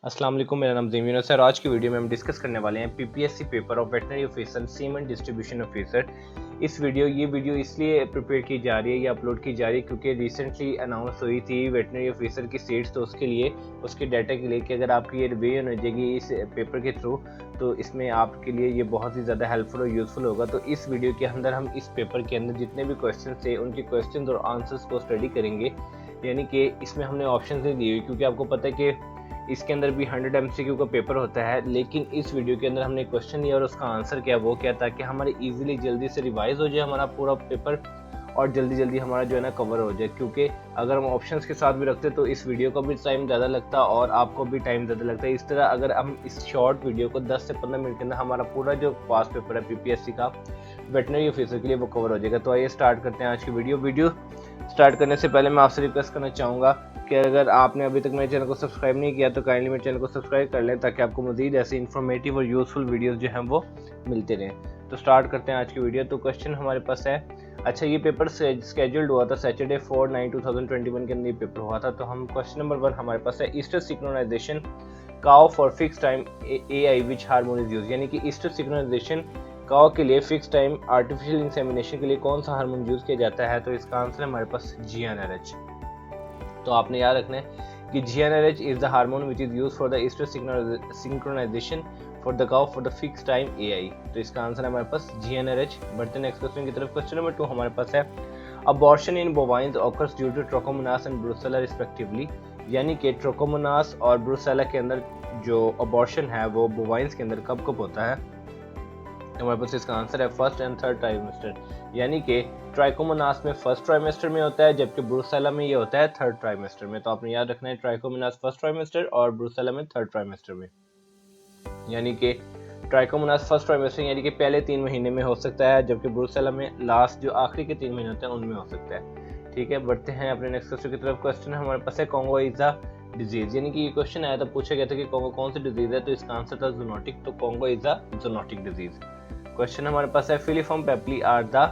अस्सलाम वालेकुम, मेरा नाम ज़मीन है। आज की वीडियो में हम डिस्कस करने वाले हैं PPSC paper of veterinary officer cement distribution officer. ये वीडियो इसलिए प्रिपेयर की जा रही है या अपलोड की जा रही है क्योंकि रिसेंटली अनाउंस हुई थी वेटनरी ऑफिसर की सीट्स, तो उसके लिए उसके डाटा के लिए कि अगर आपकी ये रिवीजन हो जाएगी इस पेपर के थ्रू तो इसमें आपके लिए ये बहुत ही ज़्यादा हेल्पफुल और यूज़फुल होगा। तो इस वीडियो के अंदर हम इस पेपर के अंदर जितने भी क्वेश्चन थे उनके क्वेश्चन और आंसर्स को स्टडी करेंगे। यानी कि इसमें हमने ऑप्शन नहीं दिए हुए क्योंकि आपको पता है कि इसके अंदर भी 100 MCQ का पेपर होता है, लेकिन इस वीडियो के अंदर हमने क्वेश्चन लिया और उसका आंसर क्या वो क्या, ताकि हमारे इजीली जल्दी से रिवाइज हो जाए हमारा पूरा पेपर और जल्दी हमारा जो है ना कवर हो जाए। क्योंकि अगर हम ऑप्शंस के साथ भी रखते तो इस वीडियो को भी टाइम ज़्यादा लगता और आपको भी टाइम ज़्यादा लगता है। इस तरह अगर हम इस शॉर्ट वीडियो को 10 से 15 मिनट के अंदर हमारा पूरा जो पास पेपर है पीपीएससी का वेटनरी ऑफिसर के लिए वो कवर हो जाएगा। तो आइए स्टार्ट करते हैं आज की वीडियो स्टार्ट करने से पहले मैं आपसे रिक्वेस्ट करना चाहूँगा कि अगर आपने अभी तक मेरे चैनल को सब्सक्राइब नहीं किया तो काइंडली मेरे चैनल को सब्सक्राइब कर लें ताकि आपको मज़ीद ऐसे इन्फॉर्मेटिव और यूज़फुल वीडियोस जो हैं वो मिलते रहें। तो स्टार्ट करते हैं आज की वीडियो। तो क्वेश्चन हमारे पास है, अच्छा ये पेपर स्केड्यूल्ड हुआ था सैटरडे 4/9/2021 के अंदर ये पेपर हुआ था। तो हम क्वेश्चन नंबर 1 हमारे पास है, estrus synchronization cow for fix time AI which hormone is use. यानी कि ईस्टर सिंक्रोनाइजेशन काउ के लिए फिक्स टाइम आर्टिफिशियल इंसेमिनेशन के लिए कौन सा हार्मोन यूज किया जाता है। तो इसका आंसर है हमारे पास GnRH। तो आपने याद रखना है कि GnRH is the hormone which is use for the oestrus synchronization for the cow for the fix time AI। तो इसका आंसर है हमारे पास GnRH। बढ़ते नेक्स्ट क्वेश्चन की तरफ। क्वेश्चन नंबर 2 हमारे पास है, abortion in bovines occurs due to trichomonas and brucella respectively. यानी कि ट्रोकोमोनास और ब्रुसेला के अंदर जो अबॉर्शन है वो बोवाइन्स के अंदर कब कब होता है। हमारे पास इसका आंसर है फर्स्ट एंड थर्ड ट्राइमेस्टर। यानी कि ट्राइकोमोनास में फर्स्ट ट्राइमेस्टर में होता है जबकि ब्रुसेला में ये होता है थर्ड ट्राइमेस्टर में। तो आपने याद रखना है ट्राइकोमोनास फर्स्ट ट्राइमेस्टर और ब्रुसेला में थर्ड ट्राइमेस्टर में। यानी कि ट्राइकोमोनास फर्स्ट ट्राइमेस्टर यानी कि पहले 3 महीने में हो सकता है, जबकि ब्रुसेला में लास्ट जो आखिरी के 3 महीने होते हैं उनमें हो सकता है। ठीक है, बढ़ते हैं अपने नेक्स्ट क्वेश्चन की तरफ। क्वेश्चन हमारे पास है, कॉन्गो इज अ डिजीज। यानी कि ये क्वेश्चन आया था, पूछा गया था कि कॉन्गो कौन सी डिजीज है। तो इसका आंसर था जूनोटिक। तो Congo is a zoonotic disease. Question हमारे पास है, फिलीफॉर्म पेप्ली आर द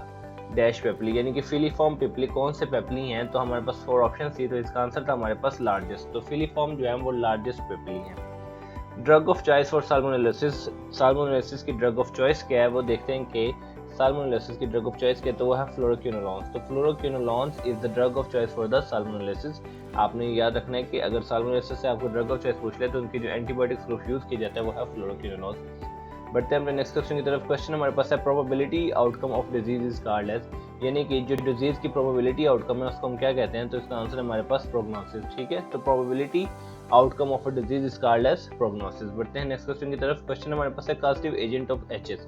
डैश पेप्ली। यानी कि फिलीफॉर्म पेप्ली कौन से पेप्ली हैं। तो हमारे पास 4 ऑप्शन थी, तो इसका आंसर था हमारे पास लार्जेस्ट। तो फिलीफॉर्म जो है वो लार्जेस्ट पेप्ली है। Drug of choice for salmonellosis. Salmonellosis की ड्रग ऑफ चॉइस क्या है वो देखते हैं कि साल्मोनेलोसिस की ड्रग ऑफ चॉइस क्या है। तो वो है फ्लोरोक्विनोलॉन्स। तो fluoroquinolones is the drug of choice for the salmonellosis. आपने याद रखना है कि अगर साल्मोनेलोसिस से आपको ड्रग ऑफ चॉइस पूछ ले तो उनकी जो एंटीबायोटिक्स ग्रुप यूज किया जाता है वो है फ्लोरोक्विनोलॉन्स। बढ़ते हैं अपने नेक्स्ट क्वेश्चन की तरफ। क्वेश्चन हमारे पास है, probability outcome of disease is called as. यानी कि जो डिजीज की प्रोबेबिलिटी आउटकम है उसको हम क्या कहते हैं। तो इसका आंसर हमारे पास प्रोग्नोसिस। ठीक है, तो probability outcome of a disease is called as prognosis. बढ़ते हैं नेक्स्ट क्वेश्चन की तरफ। क्वेश्चन हमारे पास है, कास्टिव एजेंट ऑफ HS।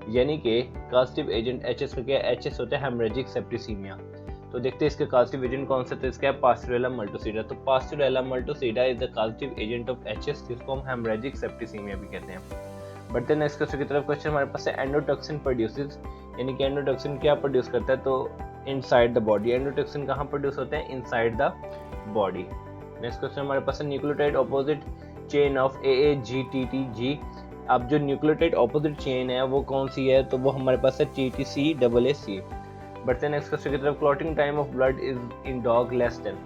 यानी कि कास्टिव एजेंट HS का क्या है। HS होता है हेमरेजिक सेप्टिसीमिया। तो देखते हैं इसके कास्टिव एजेंट कौन सा। तो इसका है पास्टुरेला मल्टोसीडा। तो pasteurella multocida is the causative agent of HS, जिसको हम हेमरेजिक सेप्टिसीमिया भी कहते हैं। बढ़ते हैं नेक्स्ट क्वेश्चन की तरफ। क्वेश्चन हमारे पास है, एंडोटॉक्सिन प्रोड्यूसेस। यानी कि एंडोटॉक्सिन क्या प्रोड्यूस करता है। तो इनसाइड द बॉडी। एंडोटॉक्सिन कहाँ प्रोड्यूस होते हैं, inside the body. Next question हमारे पास है, nucleotide opposite chain of AAGTTG। अब जो न्यूक्लियोटाइड ऑपोजिट चेन है वो कौन सी है। तो वो हमारे पास है TTCAAC। बढ़ते हैं नेक्स्ट क्वेश्चन की तरफ। Clotting time of blood is in dog less than.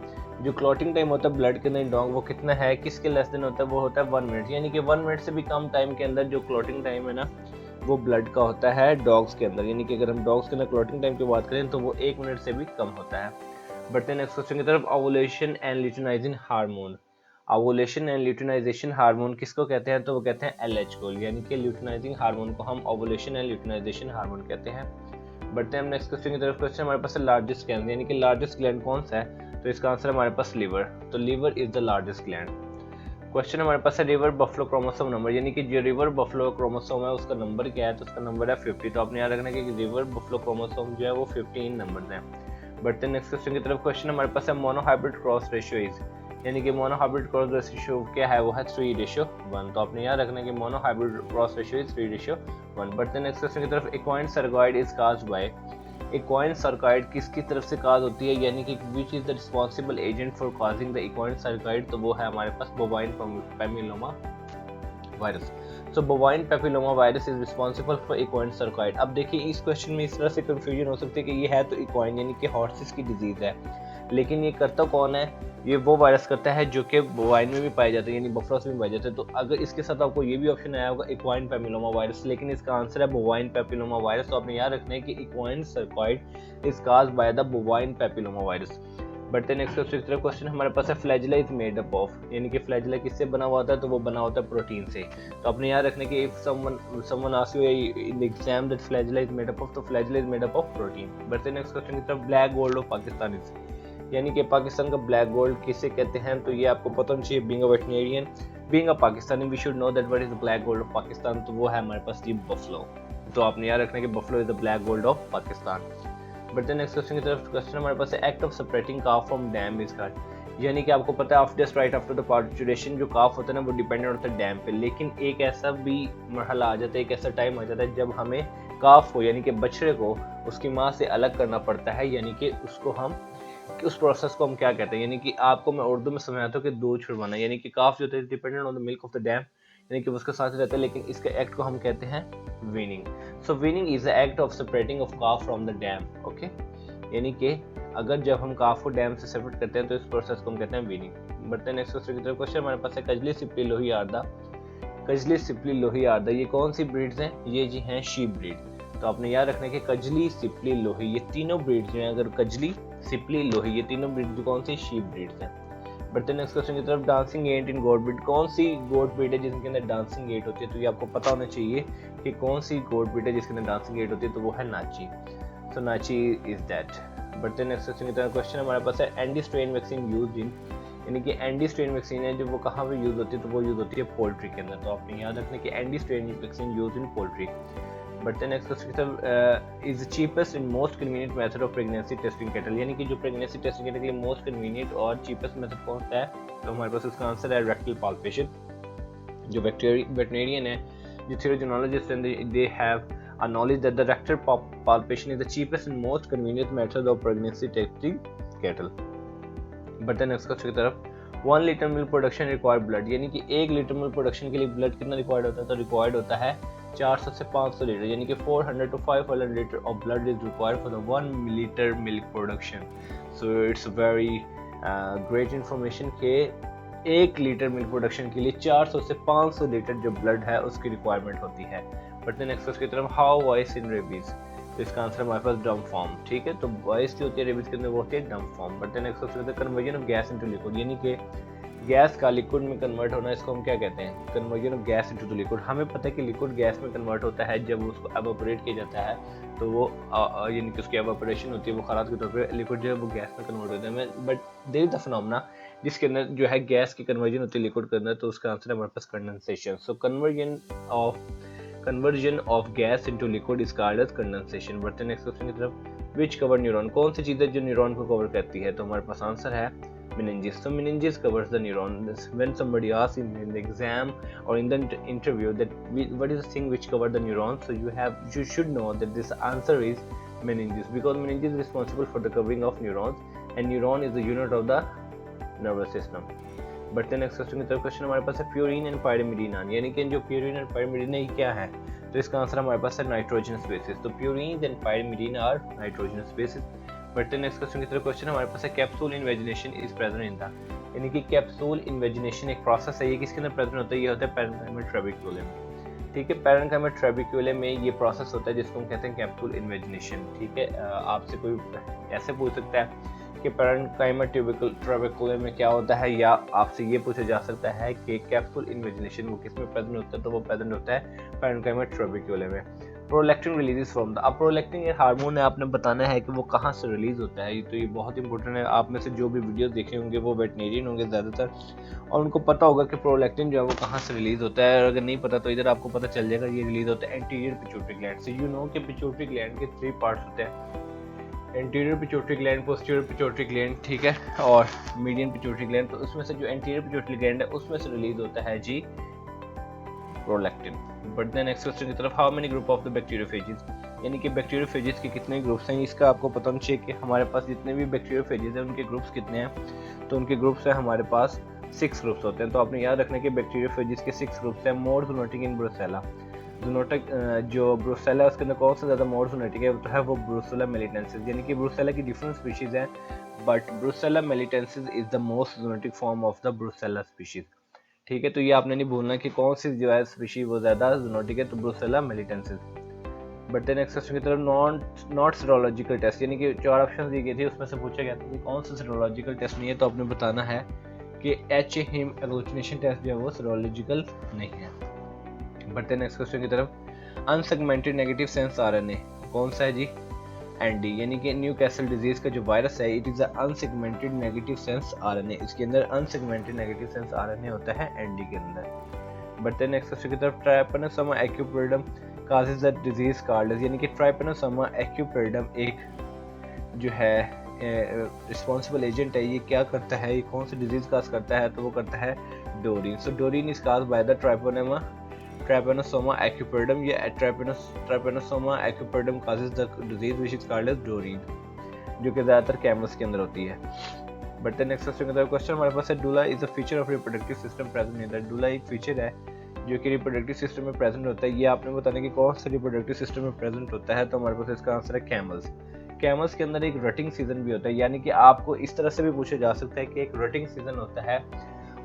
जो क्लॉटिंग टाइम होता है ब्लड के अंदर डॉग वो कितना है, किसके लेस देन होता है। वो होता है 1 मिनट। यानी कि 1 मिनट से भी कम टाइम के अंदर जो क्लॉटिंग टाइम है ना वो ब्लड का होता है डॉग्स के अंदर। यानी कि अगर हम डॉग्स के अंदर क्लॉटिंग टाइम की बात करें तो वो 1 मिनट से भी कम होता है। बढ़ते हैं नेक्स्ट क्वेश्चन की तरफ। Ovulation and luteinizing hormone. Ovulation and luteinisation hormone किसको कहते हैं। तो वो कहते हैं LH को। यानी कि ल्यूटिनाइजिंग हार्मोन को हम ओवुलेशन एंड ल्यूटिनाइजेशन हार्मोन कहते हैं। बढ़ते हैं हम नेक्स्ट क्वेश्चन की तरफ। क्वेश्चन हमारे पास है, लार्जेस्ट ग्लैंड। यानी कि लार्जेस्ट ग्लैंड कौन सा है। तो इसका आंसर हमारे पास लीवर। तो liver is the largest gland. Question हमारे पास है, रिवर बफलो क्रोमोसोम नंबर। यानी कि जो रिवर बफलो क्रोमोसोम है उसका नंबर क्या है। तो उसका नंबर है 50। तो आपने याद रखना है कि रिवर बफलो क्रोमोसोम जो है वो 15 नंबर है। बढ़ते हैं नेक्स्ट क्वेश्चन की तरफ। क्वेश्चन हमारे पास है, मोनोहाइब्रिड क्रॉस रेशियो इज। यानी कि मोनोहाइब्रिड क्रॉस रेशियो क्या है वो है 3:1। तो आपने याद रखना है कि मोनोहाइब्रिड क्रॉस रेशियो इज 3:1। बढ़ते हैं नेक्स्ट क्वेश्चन की तरफ। Equine sarcoid is caused by. Equine sarcoid किसकी तरफ से काज होती है। यानी कि which is the responsible agent for causing the equine sarcoid. तो वो है हमारे पास bovine papilloma virus. So bovine papilloma virus is responsible for equine sarcoid. अब देखिए इस क्वेश्चन में इस तरह से कंफ्यूजन हो सकती है कि ये है तो इक्वाइन यानी कि हॉर्सेस की डिजीज है, लेकिन ये करता कौन है, ये वो वायरस करता है जो कि बोवाइन में भी पाए जाते हैं, यानी बफलोस में भी पाए जाते हैं। तो अगर इसके साथ आपको ये भी ऑप्शन आया होगा इक्वाइन पैपिलोमा वायरस, लेकिन इसका आंसर है बोवाइन पैपिलोमा वायरस। तो आपने याद रखना है कि equine sarcoid is caused by the bovine papilloma virus. बढ़ते नेक्स्ट क्वेश्चन हमारे पास है flagella is made up of, यानी कि फ्लैजिला किससे बना हुआ होता है, तो वो बना होता है प्रोटीन से। तो आपने याद रखना कि if someone ask you in exam that flagella is made up of, तो flagella is made up of protein. बढ़ते नेक्स्ट क्वेश्चन की तरफ, black gold of Pakistan is, यानी कि पाकिस्तान का ब्लैक गोल्ड किसे कहते हैं, तो ये आपको पता होना चाहिए। Being a veterinarian, being a Pakistani, we should know that what is the black gold of Pakistan, तो वो है हमारे पास जी बफलो। तो आपने याद रखना कि buffalo is the black gold of Pakistan. बढ़ते नेक्स्ट क्वेश्चन की तरफ, क्वेश्चन हमारे पास है act of separating calf from dam is called, यानी कि आपको पता है after right after the parturition जो काफ होता है ना वो डिपेंडेंट होता है डैम पे, लेकिन एक ऐसा भी मरहला आ जाता है, एक ऐसा टाइम आ जाता है जब हमें काफ को यानी कि बछड़े को उसकी माँ से अलग करना पड़ता है, यानी कि उसको हम उस प्रोसेस को हम क्या कहते हैं, यानी कि आपको मैं उर्दू में समझाता हूँ कि दूध छुड़वाना, यानी कि काफ जो होता है dependent on the milk of the dam, यानी कि उसके साथ रहता है, लेकिन इसके एक्ट को हम कहते हैं weaning. So weaning is the act of separating of calf from the dam, okay, यानी कि अगर जब हम काफ को डैम से सेपरेट करते हैं तो इस प्रोसेस को हम कहते हैं वीनिंग। बढ़ते हैं नेक्स्ट क्वेश्चन की तरफ, क्वेश्चन हमारे पास है कजली सिपली लोही आरदा, कजली सिपली लोही आरदा ये कौन सी ब्रीड्स हैं, ये जी हैं शीप ब्रीड। तो आपने याद रखना है कि कजली सिपली लोही ये तीनों ब्रीड्स जो हैं, अगर कजली सिपली लोही ये तीनों ब्रीड कौन सी शीप ब्रीड्स हैं। बढ़ते नेक्स्ट क्वेश्चन की तरफ, डांसिंग एंट इन गोट ब्रीड, कौन सी गोट ब्रीड है जिसके अंदर डांसिंग एंट होती है, तो ये आपको पता होना चाहिए कि कौन सी गोट ब्रीड है जिसके अंदर डांसिंग एंट होती है, तो वो है नाची। सो नाची इज दैट। बढ़ते नेक्स्ट क्वेश्चन की तरफ, क्वेश्चन हमारे पास है Andy strain vaccine used in, यानी कि एंडी स्ट्रेन वैक्सीन है जो वो कहाँ पे यूज होती है, तो वो यूज होती है पोल्ट्री के अंदर। तो आपने याद रखना कि Andy strain vaccine used in poultry. बढ़ते नेक्स्ट क्वेश्चन की तरफ, is cheapest in most convenient method of pregnancy testing cattle, यानी कि जो प्रेगनेंसी टेस्टिंग कैटल के लिए मोस्ट कन्वीनियंट और चीपेस्ट मेथड कौन सा है, तो हमारे पास इसका आंसर है रेक्टल पाल्पेशन। जो वेटरनेरियन है, जो थेरोजोनोलॉजिस्ट हैं, they have a knowledge that the rectal palpation is the cheapest and most convenient method of pregnancy testing cattle. बढ़ते नेक्स्ट क्वेश्चन की तरफ, 1 litre milk production required blood, यानी कि 1 लीटर मिल्क प्रोडक्शन के लिए ब्लड कितना रिक्वायर्ड होता है, तो रिक्वायर्ड होता है 400 से 500 लीटर, यानी कि 400 to 500 litre of blood is required for the 1 litre milk production. So it's very great information के 1 लीटर मिल्क प्रोडक्शन के लिए 400 से 500 लीटर जो ब्लड है उसकी रिक्वायरमेंट होती है। बढ़ते नेक्स्ट क्वेश्चन की तरफ, हाउ वॉइस इन रेबीज, तो इसका आंसर हमारे पास डम फॉर्म, ठीक है, तो वॉइस जो होती है रेबीज के अंदर वो होती है डम फॉर्म। बढ़ते नेक्स्ट क्वेश्चन की तरफ, conversion of gas into liquid, यानी कि गैस का लिक्विड में कन्वर्ट होना, इसको हम क्या कहते हैं, conversion of gas into liquid. हमें पता है कि लिक्विड गैस में कन्वर्ट होता है जब उसको एवापोरेट किया जाता है, तो वो यानी कि उसकी एवापोरेशन होती है, वो खराब के तौर पर लिक्विड जो है वो गैस में कन्वर्ट होता है। But there is the phenomena जिसके अंदर जो है गैस की कन्वर्जन होती है लिक्विड के अंदर, तो उसका आंसर है हमारे पास condensation. So conversion of gas into liquid is called as condensation. बढ़ते नेक्स्ट क्वेश्चन की तरफ, विच कवर न्यूरॉन, कौन सी चीज़ है जो न्यूरॉन को कवर करती है, तो हमारे पास आंसर है meninges. So meninges covers the neuron. When somebody asks in the exam or in the interview that what is the thing which cover the neuron, so you should know that this answer is meninges, because meninges is responsible for the covering of neurons and neuron is the unit of the nervous system. बढ़ते next question की तरफ, question हमारे पास है purine and pyrimidine, यानी कि जो purine और पायरिमिडीन है क्या है, तो इसका आंसर हमारे पास है नाइट्रोजनस बेसिस। तो purine and pyrimidine are nitrogenous bases. बढ़ते नेक्स्ट क्वेश्चन की तरफ, क्वेश्चन हमारे पास है capsule invagination is present in the, यानी कि कैप्सूल इन्वेजिनेशन एक प्रोसेस है, ये किसके अंदर प्रेजेंट होता है, ये होता है पैरेन्काइमा ट्रेबेक्युलम में, ठीक है, पैरेन्काइमा ट्रेबेक्युलम में ये प्रोसेस होता है जिसको हम कहते हैं कैप्सूल इन्वेजिनेशन, ठीक है। आपसे कोई ऐसे पूछ सकता है कि पैरेन्काइमा ट्रेबेक्युलम में क्या होता है, या आपसे ये पूछा जा सकता है कि कैप्सूल इन्वेजिनेशन वो किस में प्रेजेंट होता है, तो वो प्रेजेंट होता है पैरेन्काइमा ट्रेबेक्युलम में। प्रोलैक्टिन रिलीज फ्रॉम द, अब प्रोलैक्टिन ये हार्मोन है, आपने बताना है कि वो कहाँ से रिलीज होता है, तो ये बहुत इंपॉर्टेंट है। आप में से जो भी वीडियो देखे होंगे वो वेटरनेरियन होंगे ज़्यादातर, और उनको पता होगा कि प्रोलैक्टिन जो है वो कहाँ से रिलीज होता है, और अगर नहीं पता तो इधर आपको पता चल जाएगा, ये रिलीज होता है एंटीरियर पिट्यूटरी ग्लैंड से। यू नो कि पिट्यूटरी ग्लैंड के 3 पार्ट्स होते हैं, anterior pituitary gland, posterior pituitary gland, ठीक है, और मीडियन पिट्यूटरी ग्लैंड। तो उसमें से जो एंटीरियर पिट्यूटरी ग्लैंड है उसमें से रिलीज होता है जी prolactin. But then next question की तरफ, how many group of the bacteriophages, यानी कि बैक्टीरियोफेजेस के कितने ग्रुप्स हैं, इसका आपको पता होना चाहिए कि हमारे पास जितने भी बैक्टीरियोफेजेस हैं उनके ग्रुप्स कितने हैं, तो उनके ग्रुप्स हैं हमारे पास 6 ग्रुप्स होते हैं। तो आपने याद रखना है कि बैक्टीरियोफेजेस के 6 ग्रुप्स हैं, मोर जूनोटिक इन ब्रुसेला, जूनोटिक जो ब्रुसेला है उसके अंदर कौन सा ज़्यादा मोर जूनोटिक है तो है वो ब्रुसेला मेलिटेंसिस, यानी कि ब्रुसेला की डिफरेंट स्पीशीज़ हैं but Brucella melitensis is the most zoonotic form of the Brucella species. ठीक है, तो ये आपने नहीं भूलना कि कौन सी जो है स्पीशीज वो ज़्यादा जूनोटिक है, तो ब्रुसेला मेलिटेंसिस। बढ़ते नेक्स्ट क्वेश्चन की तरफ। नॉट सीरोलॉजिकल टेस्ट, यानी कि 4 ऑप्शन दी गई थी उसमें से पूछा गया था कि कौन सा सीरोलॉजिकल टेस्ट नहीं है, तो आपने बताना है कि एच हिम एग्लूटिनेशन टेस्ट जो है वो सीरोलॉजिकल नहीं है। बढ़ते नेक्स्ट क्वेश्चन की तरफ। अनसेगमेंटेड नेगेटिव सेंस आरएनए कौन सा है जी? एनडी, यानी कि न्यूकैसल डिजीज का जो वायरस है it is unsegmented negative sense RNA, इसके अंदर अनसेगमेंटेड नेगेटिव सेंस आरएनए होता है एनडी के अंदर। बढ़ते नेक्स्ट क्वेश्चन की तरफ। Trypanosoma equiperdum causes the disease called, यानी कि ट्राइपेनोसोमा एक्यूपेरिडम एक जो है रिस्पॉन्सिबल एजेंट है, ये क्या करता है, ये कौन सी डिजीज काज करता है, तो वो करता है dourine. So dourine is cause by the Trypanosoma equiperdum, या Trypanosoma equiperdum causes the disease which is called as dourine, जो कि ज़्यादातर कैमल्स के अंदर होती है। बट नेक्स्ट क्वेश्चन हमारे पास है dulla is a feature of reproductive system present in the, dulla एक फीचर है जो कि रिप्रोडक्टिव सिस्टम में प्रेजेंट होता है। ये आपने बताना कि कौन सा रिप्रोडक्टिव सिस्टम में प्रेजेंट होता है, तो हमारे पास इसका आंसर है कैमल्स। कैमल्स के अंदर एक रटिंग सीजन भी होता है, यानी कि आपको इस तरह से भी पूछा जा सकता है कि एक रटिंग सीजन होता है,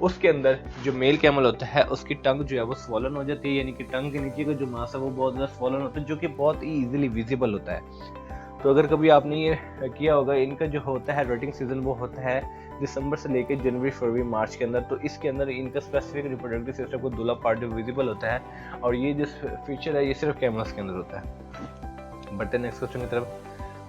उसके अंदर जो मेल कैमल होता है उसकी टंग जो है वो स्वॉलन हो जाती है, यानी कि टंग के नीचे का जो मांस है वो बहुत ज़्यादा स्वॉलन होता है, जो कि बहुत ही ईजिली विजिबल होता है। तो अगर कभी आपने ये किया होगा, इनका जो होता है रटिंग सीजन वो होता है दिसंबर से लेकर जनवरी, फरवरी, मार्च के अंदर, तो इसके अंदर इनका स्पेसिफिक रिप्रोडक्टिव सिस्टम को दूल्हा पार्ट जो विजिबल होता है, और ये जो फीचर है ये सिर्फ कैमल्स के अंदर होता है। बढ़ते नेक्स्ट क्वेश्चन की तरफ।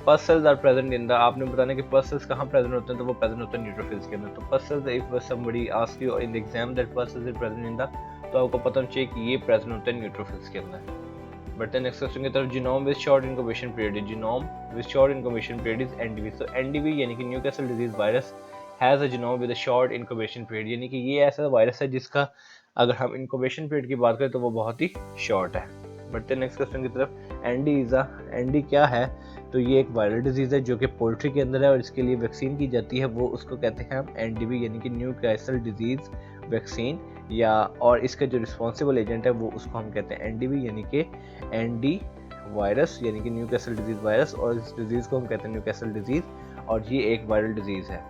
Pus cells are present in the, आपने बताना कि पस सेल्स कहाँ प्रेजेंट होते हैं, तो वो प्रेजेंट होते हैं न्यूट्रोफिल्स के अंदर। तो pus cells, if somebody ask you in the exam that pus cells are present in the, तो आपको पता होना चाहिए कि ये प्रेजेंट होते हैं न्यूट्रोफिल्स के अंदर। बढ़ते नेक्स्ट क्वेश्चन की तरफ। Genome with short incubation period, genome with short incubation period is NDV. तो एनडीवी यानी कि Newcastle disease virus has a genome with a short incubation period, यानी कि ये ऐसा वायरस है जिसका अगर हम इनक्यूबेशन पीरियड की बात करें तो वो बहुत ही शॉर्ट है। बढ़ते नेक्स्ट क्वेश्चन की तरफ। एनडी क्या है, तो ये एक वायरल डिजीज है जो कि पोल्ट्री के अंदर है और इसके लिए वैक्सीन की जाती है, वो उसको कहते हैं हम एनडीवी, यानी कि न्यूकैसल डिजीज वैक्सीन, या और इसका जो रिस्पॉन्सिबल एजेंट है वो उसको हम कहते हैं एनडीवी, यानी कि एनडी वायरस, यानी कि न्यूकैसल डिजीज वायरस, और इस डिजीज को हम कहते हैं न्यूकैसल डिजीज, और ये एक वायरल डिजीज है।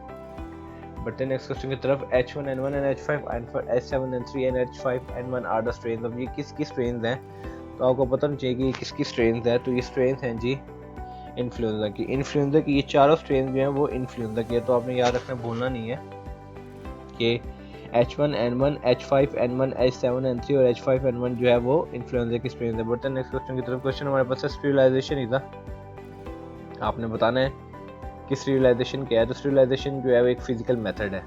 बढ़ते नेक्स्ट क्वेश्चन की तरफ। H1N1 and H5N4 H7N3 and H5N1 are the strains. अब ये किस स्ट्रेन्स हैं, तो आपको पता नहीं चाहिए कि किसकी स्ट्रेन्स है, तो ये स्ट्रेन्स हैं जी इन्फ्लुएंजा की। इन्फ्लुएंजा की ये चारों स्ट्रेन जो हैं वो इन्फ्लुएंजा की है, तो आपने याद रखना भूलना नहीं है कि H1N1, H5N1, H7N3 और H5N1 जो है वो इन्फ्लुएंजा की स्ट्रेन है। बढ़ते नेक्स्ट क्वेश्चन की तरफ। क्वेश्चन हमारे पास है स्टेरिलाइजेशन इज, आपने बताना है कि स्टेरिलाइजेशन क्या है, तो स्टेरिलाइजेशन जो है वो एक फिजिकल मेथड है।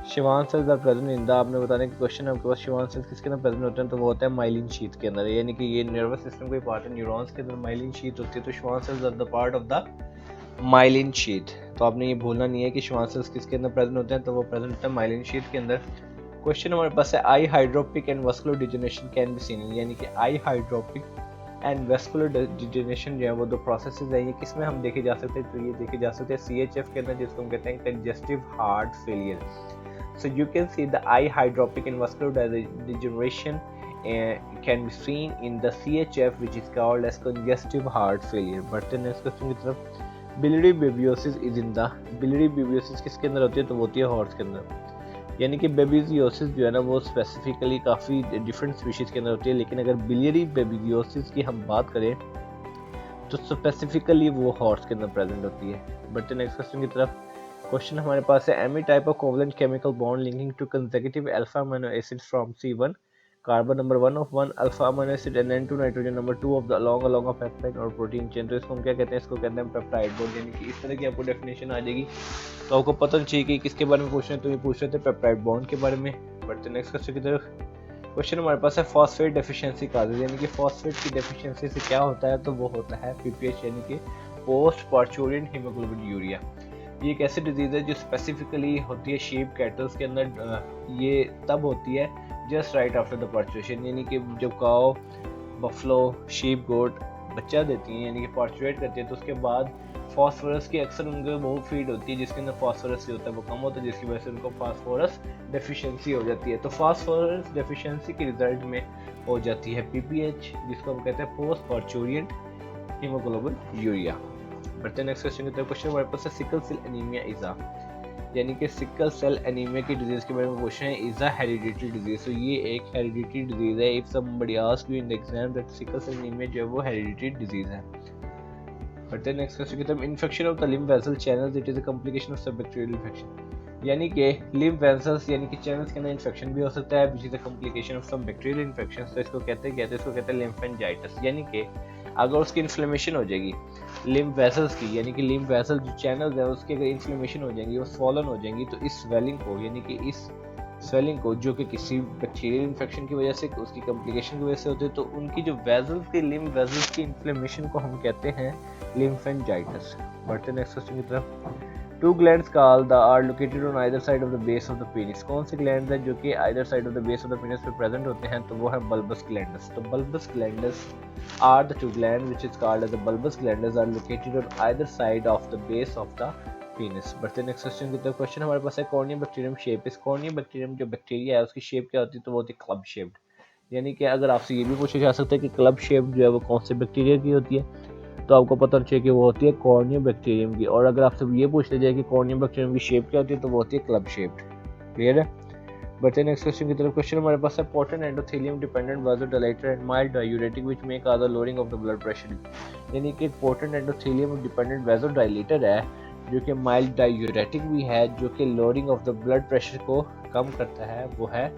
Schwann cells are present in the, आपने बताना है कि क्वेश्चन आपके पास शिवान सेल्स किसके अंदर प्रेजेंट होते हैं, तो वो होता है माइलिन शीथ के अंदर, यानी कि ये नर्वस सिस्टम का पार्ट है, न्यूरॉन्स के अंदर माइलिन शीथ होती है, तो Schwann cells are the part of the myelin sheath. तो आपने ये भूलना नहीं है कि शिवान सेल्स किसके अंदर प्रेजेंट होते हैं, तो वो प्रेजेंट होता है माइलिन शीथ के अंदर। क्वेश्चन हमारे पास है eye hydropic and vascular degeneration can be seen, यानी कि eye hydropic and vascular degeneration जो है वो दो प्रोसेसेस है, ये किस में हम देखे जा सकते हैं, तो ये देखे जा सकते हैं CHF के अंदर, जिसको हम कहते हैं congestive heart failure. So you can see the eye hydropic and vascular degeneration can be seen in the CHF, which is called as congestive heart failure. But the next question की तरफ। biliary babiosis is in the, biliary babiosis किसके अंदर होती है, तो होती है horse के अंदर, यानी कि बेबियोसिस जो है ना वो स्पेसिफिकली काफ़ी डिफरेंट स्पीशीज़ के अंदर होती है, लेकिन अगर बिलियरी बेबियोसिस की हम बात करें तो स्पेसिफिकली वो हॉर्स के अंदर प्रेजेंट होती है। बट नेक्स्ट क्वेश्चन की तरफ। क्वेश्चन हमारे पास है एमी type of covalent chemical bond linking two consecutive alpha amino acid from C1 carbon number 1 of 1 alpha amino acid and N2 nitrogen number 2 of the along of peptide और protein chain, तो इसको हम क्या कहते हैं, इसको कहते हैं पेप्टाइड बॉन्ड, यानी कि इस तरह की आपको डेफिनेशन आ जाएगी। तो आपको पता चाहिए कि किसके बारे में पूछ रहे हैं, तो ये पूछ रहे थे पेप्टाइड बॉन्ड के बारे में। बढ़ते नेक्स्ट क्वेश्चन की तरफ। क्वेश्चन हमारे पास है फॉस्फेट डेफिशिएंसी काजेज, यानी कि फॉस्फेट की डेफिशिएंसी से क्या होता है, तो वो होता है PPH, यानी कि पोस्ट पार्चुरियन हीमोग्लोबिन यूरिया। ये एक ऐसी डिजीज़ है जो स्पेसिफिकली होती है शीप कैटल्स के अंदर, ये तब होती है just right after the parturition, यानी कि जब काओ, बफलो, शीप, गोट बच्चा देती हैं, यानी कि पार्चुरेट करती है, तो उसके बाद फास्फोरस की अक्सर उनको वो फीड होती है जिसके अंदर फास्फोरस जो होता है वो कम होता है, जिसकी वजह से उनको फास्फोरस डेफिशिएंसी हो जाती है। तो फास्फोरस डेफिशिएंसी के रिजल्ट में हो जाती है पीपीएच, जिसको हम कहते हैं पोस्ट पार्चुरियन हीमोग्लोबिन यूरिया। बढ़ते हैं नेक्स्ट क्वेश्चन की तरफ। क्वेश्चन हमारे पास है sickle cell anaemia is a, यानी कि सिकल सेल एनीमिया की डिजीज के बारे में क्वेश्चन है, इज अ हेरिडिटरी डिजीज। तो ये एक हेरिडिटरी डिजीज है। If somebody ask you in the exam that sickle cell anaemia जो है वो हेरिडिटरी डिजीज है। बढ़ते हैं नेक्स्ट क्वेश्चन की तरफ। Infection of the lymph vessel channels, it is a complication of सब बैक्टीरियल इन्फेक्शन, यानी कि लिम्फ वेसल्स यानी कि चैनल्स के अंदर इन्फेक्शन भी हो सकता है, which is a complication of some bacterial infection. तो इसको कहते हैं लिम्फेंजाइटिस, यानी कि अगर उसकी इन्फ्लेमेशन हो जाएगी लिम्फ वेसल्स की, यानी कि लिम्फ वेसल जो चैनल्स है उसकी अगर इन्फ्लेमेशन हो जाएंगी, वो स्वॉलन हो जाएंगी, तो इस स्वेलिंग को यानी कि इस स्वेलिंग को जो कि किसी बैक्टीरियल इन्फेक्शन की वजह से उसकी कॉम्प्लिकेशन की वजह से होते हैं, तो उनकी जो वेसल्स की लिम्फ वेसल्स की इन्फ्लेमेशन को हम कहते हैं लिम्फेंजाइटिस। बढ़ते नेक्स्ट क्वेश्चन की तरफ। Two glands called are located on either side of the base of the penis, कौन से ग्लैंड्स हैं जो कि either side of the base of the penis पे प्रेजेंट होते हैं, तो वो है बल्बस ग्लैंड्स। तो bulbous glands are the two gland which is called as the bulbous glands are located on either side of the base of the penis. बढ़ते next question की तरफ। क्वेश्चन हमारे पास है कॉर्निया बैक्टीरियम शेप। इस cornea bacterium जो bacteria है उसकी शेप क्या होती है, तो वो होती है क्लब शेप्ड, यानी कि अगर आपसे ये भी पूछा जा सकता है कि क्लब शेप जो है वो कौन से बैक्टीरिया की होती है, तो आपको पता चाहिए कि वो होती है कॉर्निया बैक्टीरियम की। और अगर आपसे ये पूछ लिया जाए कि कॉर्निया बैक्टीरियम की शेप क्या होती है, तो वो होती है क्लब शेप्ड। क्लियर है। बढ़ते नेक्स्ट क्वेश्चन की तरफ। क्वेश्चन हमारे पास है potent endothelium dependent vasodilator and mild diuretic which may cause the lowering of the blood pressure, यानी कि पोटेंट एंडोथेलियम डिपेंडेंट वासोडाइलेटर है जो कि माइल्ड डायूरेटिक भी है, जो कि lowering of the blood pressure को कम करता है, वो है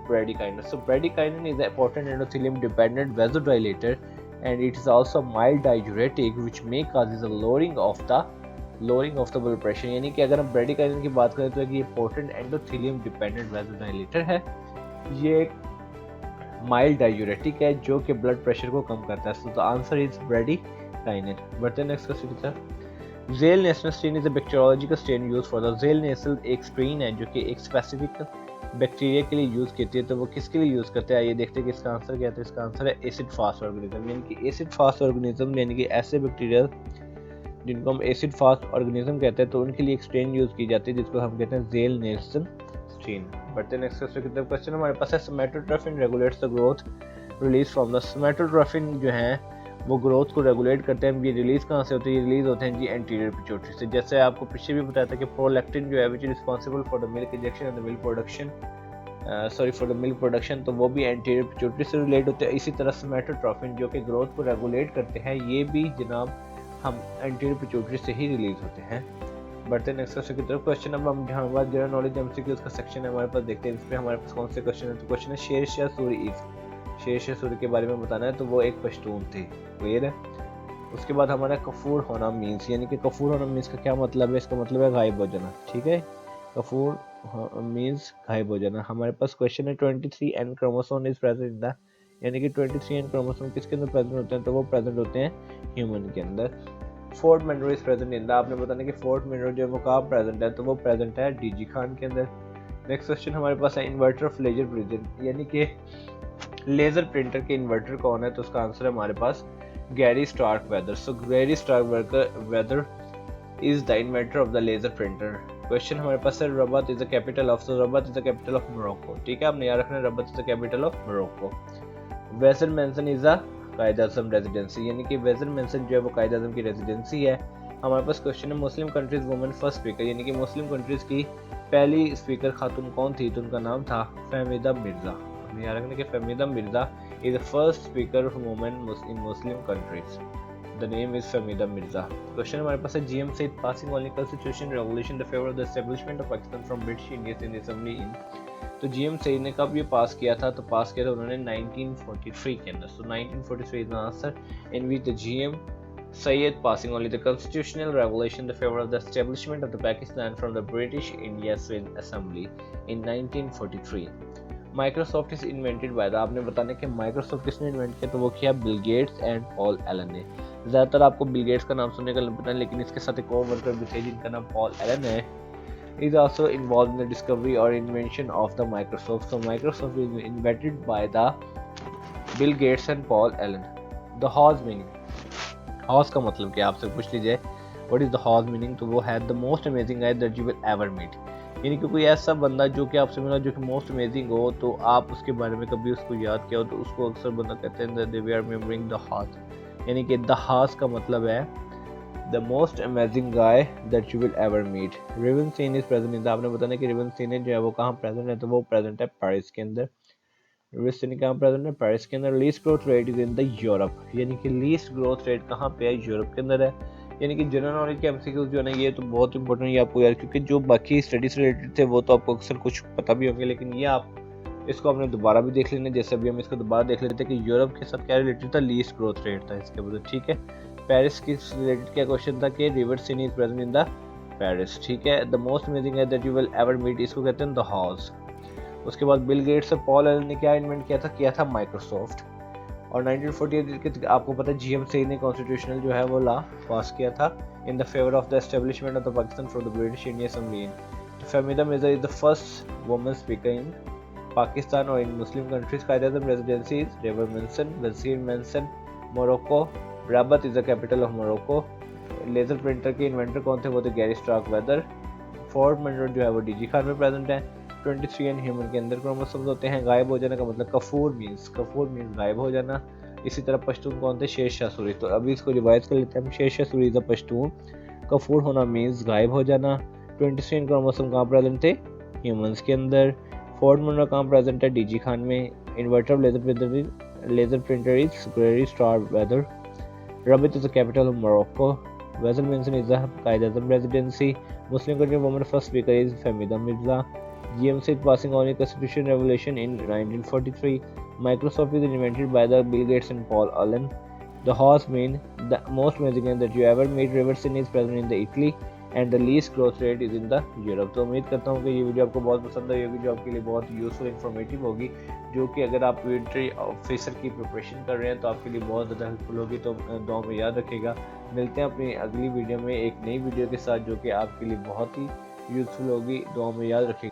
bradykinin. So bradykinin is a potent endothelium dependent vasodilator and it is also mild diuretic which may causes a lowering of the blood pressure, यानी कि अगर हम ब्रेडिकाइनिन की बात करें तो ये पोटेंट एंडोथेलियम डिपेंडेंट वासोडाइलेटर है, ये एक माइल्ड डायूरेटिक है जो कि ब्लड प्रेशर को कम करता है। So the answer is bradykinin. बढ़ते हैं नेक्स्ट क्वेश्चन की तरफ। Ziehl Neelsen strain is a bacteriological strain used for the, Ziehl Neelsen एक स्ट्रेन है जो कि एक स्पेसिफिक बैक्टीरिया के लिए यूज़ करती है, तो वो किसके लिए यूज़ करते हैं, ये देखते हैं कि इसका आंसर क्या है। तो इसका आंसर है एसिड फास्ट ऑर्गेनिज्म, यानी कि एसिड फास्ट ऑर्गेनिज्म यानी कि ऐसे बैक्टीरिया जिनको हम एसिड फास्ट ऑर्गेनिज्म कहते हैं, तो उनके लिए एक स्ट्रेन यूज़ की जाती है जिसको हम कहते हैं ज़ेल नेल्सन स्ट्रेन। बढ़ते नेक्स्ट क्वेश्चन की तरफ। क्वेश्चन हमारे पास है somatotrophin regulates the growth release from the, somatotrophin जो है वो ग्रोथ को रेगुलेट करते हैं। ये रिलीज कहाँ से होते हैं, ये रिलीज होते हैं जी एंटीरियर पिट्यूटरी से। जैसे आपको पीछे भी बताया था कि प्रोलैक्टिन जो है which is responsible for the milk injection and the milk production, for the milk production, तो वो भी एंटीरियर पिट्यूटरी से रिलेट होते हैं। इसी तरह सोमैटोट्रोफिन जो कि ग्रोथ को रेगुलेट करते हैं, ये भी जनाब हम एंटीरियर पिट्यूटरी से ही रिलीज होते हैं। बढ़ते नेक्स्ट क्वेश्चन की तरफ। क्वेश्चन अब हम जहाँ बात जनरल नॉलेज एमसीक्यूज का सेक्शन है हमारे पास, देखते हैं इसमें हमारे पास कौन से क्वेश्चन है। तो क्वेश्चन है शेर शाह सूरी इज, शेर शाह सूरी के बारे में बताना है, तो वो एक पश्तून थे। क्लियर है। उसके बाद हमारा कफूर होना मीन्स, यानी कि कफूर होना मीन्स का क्या मतलब है, इसका मतलब है गायब हो जाना। ठीक है, कफूर मीन्स गायब हो जाना। हमारे पास क्वेश्चन है 23 N chromosome is present in the, यानी कि 23 एन क्रोमोसोम किसके अंदर प्रेजेंट होते हैं, तो वो प्रेजेंट होते हैं ह्यूमन के अंदर। Fourth mineral is present in the, आपने बताना कि फोर्थ मिनरल जो है वो कहाँ प्रेजेंट है, तो वो प्रेजेंट है डीजी खान के अंदर। नेक्स्ट क्वेश्चन हमारे पास है इन्वर्टर ऑफ लेजर प्रिंटर, यानी कि लेजर प्रिंटर के इन्वर्टर कौन है, तो उसका आंसर है हमारे पास Gary Starkweather. So Gary Starkweather is the inventor of the laser printer. Question हमारे पास है Rabat is the capital of, so Rabat is the capital of Morocco. ठीक है, आपने याद रखना है Rabat is the capital of Morocco. Wazir mansion is the Quaid-e-Azam residency, यानी कि वेजर मेंशन जो है वो कायद-ए-आज़म की रेजिडेंसी है। हमारे पास क्वेश्चन है Muslim countries women first speaker, यानी कि मुस्लिम कंट्रीज की पहली स्पीकर खातून कौन थी, तो उनका नाम था फहमीदा मिर्जा। हमें याद रखना कि Fahmida Mirza is the first speaker women in Muslim countries, the name is Fahmida Mirza. Question हमारे पास है GM said passing on constitution revolution the favour of the establishment of Pakistan from British India in assembly in, तो जीएम सेड ने कब ये पास किया था, तो पास किया था उन्होंने 1943 के अंदर। सो 1943 is the answer in which the GM Sayyid passing only the constitutional revolution in favor of the establishment of the Pakistan from the British India Assembly in 1943. Microsoft is invented by the, आपने बताने कि Microsoft किसने invent किया, तो वो किया Bill Gates and Paul Allen ने। ज़्यादातर आपको बिल गेट्स का नाम सुनने का पता है, लेकिन इसके साथ एक और वर्कर भी थे जिनका नाम पॉल एलन है। is also involved in the discovery or invention of the Microsoft. So Microsoft is invented by the Bill Gates and Paul Allen. The Haas meaning, Haas का मतलब क्या आपसे पूछ लीजिए, what is the Haas meaning, तो वो है the most amazing guy that you will ever meet, यानी कि कोई ऐसा बंदा जो कि आपसे मिला जो कि मोस्ट अमेजिंग हो, तो आप उसके बारे में कभी उसको याद किया हो, तो उसको अक्सर बंदा कहते हैं that we are remembering the hodge, यानी कि द हॉज का मतलब है the most amazing guy that you will ever meet. Riven seen is present in the, आपने बताना कि रिवन सीन जो है वो कहाँ प्रेजेंट है, तो वो प्रेजेंट है पेरिस के अंदर। रिवन सीन कहाँ प्रेजेंट है, पेरिस के अंदर। Least growth rate is in the Europe, यानी कि लीस्ट ग्रोथ रेट कहाँ पे है, यूरोप के अंदर है। यानी कि जनरल नॉलेज के एमसीक्यूज जो है ना, ये तो बहुत इंपॉर्टेंट है आपको यार, क्योंकि जो बाकी स्टडीज रिलेटेड थे वो तो आपको अक्सर कुछ पता भी होंगे, लेकिन ये आप इसको आपने दोबारा भी देख लेना, जैसे अभी हम इसको दोबारा देख लेते हैं कि यूरोप के साथ क्या रिलेटेड था, लीस्ट ग्रोथ रेट था इसके बाद, ठीक है। पेरिस की रिलेटेड क्या क्वेश्चन था कि river Seine is present in the Paris, ठीक है। द मोस्ट अमेजिंग है that you will ever meet, इसको कहते हैं द हाउस। उसके बाद बिल गेट्स और पॉल एलन ने क्या इन्वेंट किया था माइक्रोसॉफ्ट। और 1948 के आपको पता है जीएमसी ने कॉन्स्टिट्यूशनल जो है वो लॉ पास किया था in the favour of the establishment of the Pakistan from the British Indian assembly. Fahmida Mirza is the first woman speaker in Pakistan और in Muslim countries. Quaid-e-Azam residency is river mansion, Wazir mansion, Morocco. Rabat is the capital of Morocco. Laser printer के inventor कौन थे, वो थे Gary स्टार्कवेदर। Fort Mandore जो है वो DG Khan में प्रेजेंट है। 23 एंड ह्यूमन के अंदर क्रोमोसोम्स होते हैं। गायब हो जाने का मतलब कफूर मीन्स गायब हो जाना। इसी तरह पश्तून कौन थे, शेर शाह सूरी। तो अभी इसको रिवाइज कर लेते हैं हम। Sher Shah Suri is the Pashtun. कफूर होना मीन्स गायब हो जाना। 23 एंड क्रोमोसोम कहाँ प्रेजेंट थे, ह्यूमंस के अंदर। फोर्ट मंडोर कहाँ प्रेजेंट है, डीजी खान में। Inverter laser printer is Gary Starkweather. Rabat is the capital of Morocco. Wazir Mansion is the Qaid-e-Azam residency. Muslim country woman first speaker is Fahmida Mirza. GMC is passing on a constitution revolution in 1943. Microsoft is invented by the Bill Gates and Paul Allen. The horse mean the most amazing that you ever meet. River Sin is present in the Italy and the least growth rate is in the Europe. तो उम्मीद करता हूँ कि ये video आपको बहुत पसंद आई होगी, जो आपके लिए बहुत यूजफुल इंफॉर्मेटिव होगी, जो कि अगर आप मिलिट्री ऑफिसर की प्रिपरेशन कर रहे हैं तो आपके लिए बहुत ज़्यादा हेल्पफुल होगी। तो दुआ में याद रखिएगा। मिलते हैं अपनी अगली वीडियो में एक नई वीडियो के साथ, जो कि आपके लिए बहुत ही यूजफुल होगी। दुआ में याद रखिएगा।